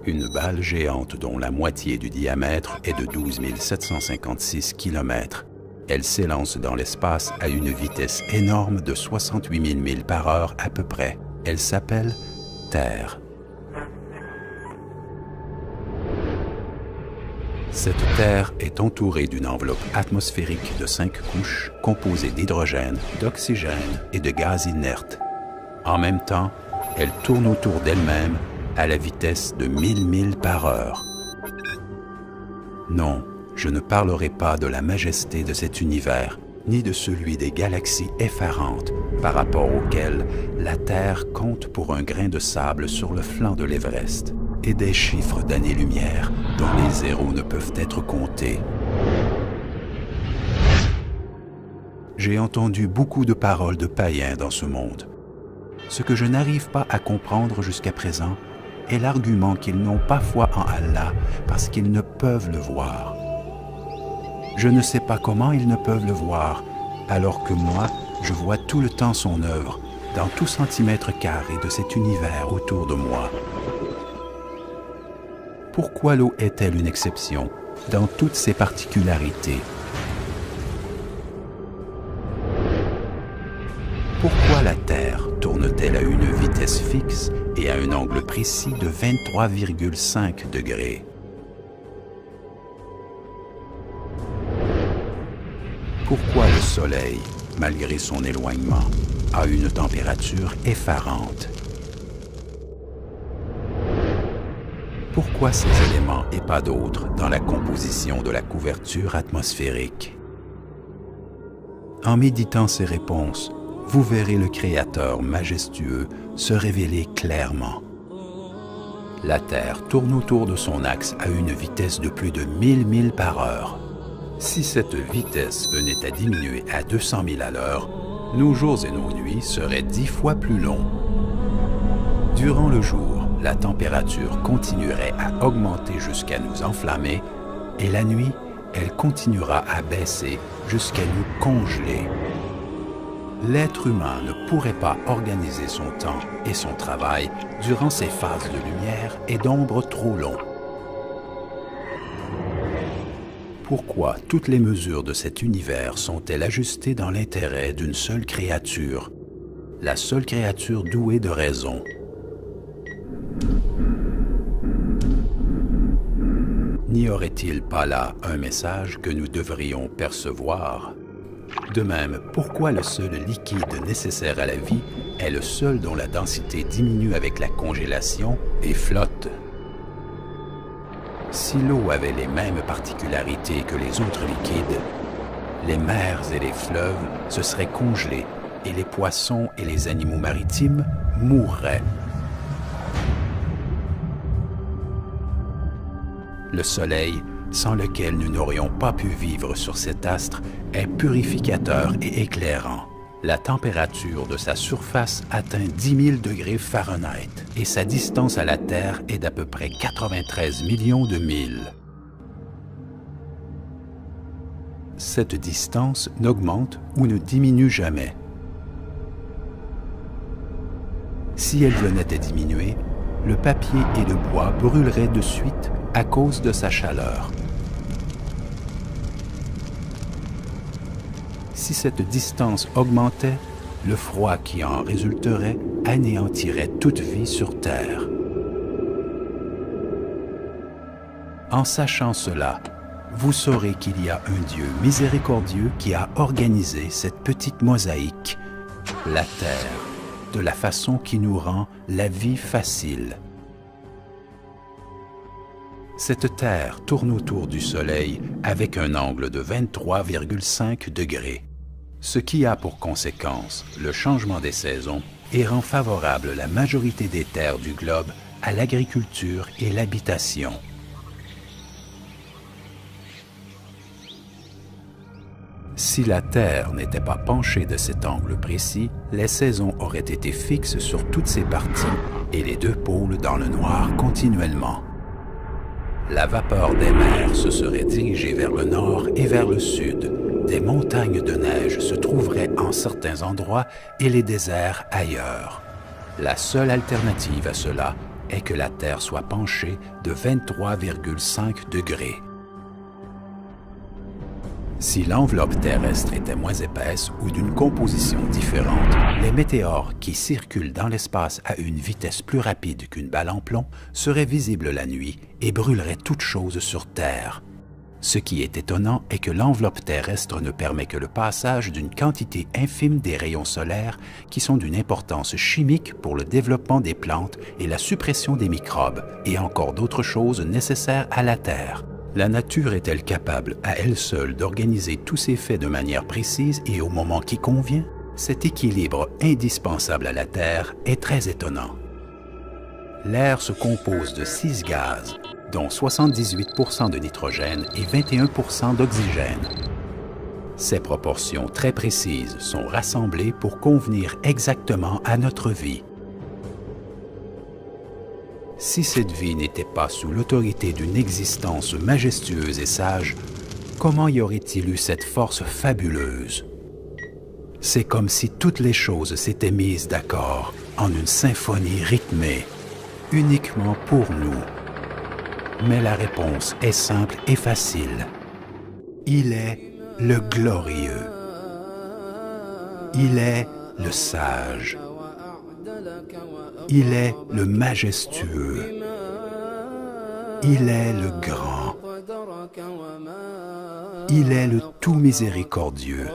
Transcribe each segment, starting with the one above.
Une balle géante dont la moitié du diamètre est de 12 756 km. Elle s'élance dans l'espace à une vitesse énorme de 68 000 milles par heure à peu près. Elle s'appelle Terre. Cette Terre est entourée d'une enveloppe atmosphérique de 5 couches composée d'hydrogène, d'oxygène et de gaz inerte. En même temps, elle tourne autour d'elle-même à la vitesse de 1000 milles par heure. Non, je ne parlerai pas de la majesté de cet univers, ni de celui des galaxies effarantes par rapport auxquelles la Terre compte pour un grain de sable sur le flanc de l'Everest, et des chiffres d'années-lumière dont les zéros ne peuvent être comptés. J'ai entendu beaucoup de paroles de païens dans ce monde. Ce que je n'arrive pas à comprendre jusqu'à présent est l'argument qu'ils n'ont pas foi en Allah parce qu'ils ne peuvent le voir. Je ne sais pas comment ils ne peuvent le voir, alors que moi, je vois tout le temps son œuvre, dans tout centimètre carré de cet univers autour de moi. Pourquoi l'eau est-elle une exception dans toutes ses particularités? Pourquoi la Terre tourne-t-elle à une vitesse fixe et à un angle précis de 23,5 degrés? Pourquoi le Soleil, malgré son éloignement, a une température effarante? Pourquoi ces éléments et pas d'autres dans la composition de la couverture atmosphérique? En méditant ces réponses, vous verrez le Créateur majestueux se révéler clairement. La Terre tourne autour de son axe à une vitesse de plus de 1000 milles par heure. Si cette vitesse venait à diminuer à 200 000 à l'heure, nos jours et nos nuits seraient 10 fois plus longs. Durant le jour, la température continuerait à augmenter jusqu'à nous enflammer, et la nuit, elle continuera à baisser jusqu'à nous congeler. L'être humain ne pourrait pas organiser son temps et son travail durant ces phases de lumière et d'ombre trop longs. Pourquoi toutes les mesures de cet univers sont-elles ajustées dans l'intérêt d'une seule créature, la seule créature douée de raison? N'y aurait-il pas là un message que nous devrions percevoir? De même, pourquoi le seul liquide nécessaire à la vie est le seul dont la densité diminue avec la congélation et flotte? Si l'eau avait les mêmes particularités que les autres liquides, les mers et les fleuves se seraient congelés et les poissons et les animaux maritimes mourraient. Le Soleil, sans lequel nous n'aurions pas pu vivre sur cet astre, est purificateur et éclairant. La température de sa surface atteint 10 000 degrés Fahrenheit et sa distance à la Terre est d'à peu près 93 millions de milles. Cette distance n'augmente ou ne diminue jamais. Si elle venait à diminuer, le papier et le bois brûleraient de suite à cause de sa chaleur. Si cette distance augmentait, le froid qui en résulterait anéantirait toute vie sur Terre. En sachant cela, vous saurez qu'il y a un Dieu miséricordieux qui a organisé cette petite mosaïque, la Terre, de la façon qui nous rend la vie facile. Cette Terre tourne autour du Soleil avec un angle de 23,5 degrés, ce qui a pour conséquence le changement des saisons et rend favorable la majorité des terres du globe à l'agriculture et l'habitation. Si la Terre n'était pas penchée de cet angle précis, les saisons auraient été fixes sur toutes ses parties et les deux pôles dans le noir continuellement. La vapeur des mers se serait dirigée vers le nord et vers le sud. Des montagnes de neige se trouveraient en certains endroits et les déserts ailleurs. La seule alternative à cela est que la Terre soit penchée de 23,5 degrés. Si l'enveloppe terrestre était moins épaisse ou d'une composition différente, les météores qui circulent dans l'espace à une vitesse plus rapide qu'une balle en plomb seraient visibles la nuit et brûleraient toute chose sur Terre. Ce qui est étonnant est que l'enveloppe terrestre ne permet que le passage d'une quantité infime des rayons solaires qui sont d'une importance chimique pour le développement des plantes et la suppression des microbes, et encore d'autres choses nécessaires à la Terre. La nature est-elle capable à elle seule d'organiser tous ces faits de manière précise et au moment qui convient? Cet équilibre indispensable à la Terre est très étonnant. L'air se compose de 6 gaz, dont 78% de nitrogène et 21% d'oxygène. Ces proportions très précises sont rassemblées pour convenir exactement à notre vie. Si cette vie n'était pas sous l'autorité d'une existence majestueuse et sage, comment y aurait-il eu cette force fabuleuse? C'est comme si toutes les choses s'étaient mises d'accord en une symphonie rythmée, uniquement pour nous. Mais la réponse est simple et facile. Il est le glorieux. Il est le sage. Il est le majestueux. Il est le grand. Il est le tout miséricordieux.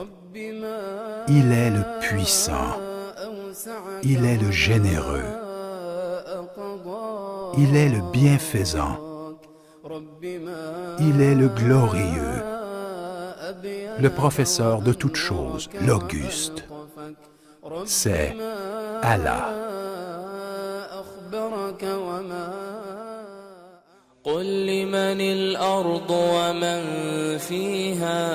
Il est le puissant. Il est le généreux. Il est le bienfaisant. Il est le glorieux. Le professeur de toutes choses, l'Auguste. C'est Allah. قل لمن الأرض ومن فيها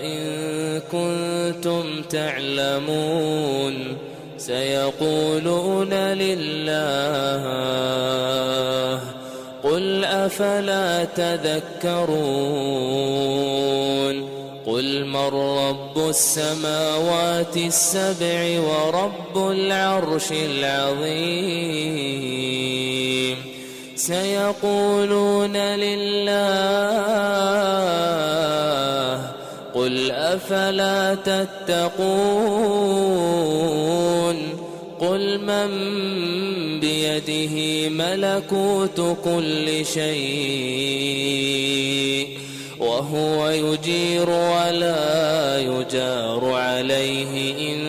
إن كنتم تعلمون سيقولون لله قل أفلا تذكرون قل من رب السماوات السبع ورب العرش العظيم سيقولون لله قل أفلا تتقون قل من بيده ملكوت كل شيء وهو يجير ولا يجار عليه إن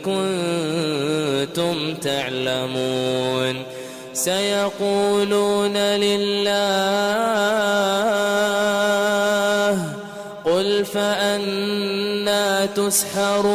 كنتم تعلمون سيقولون لله قل فأنى تسحرون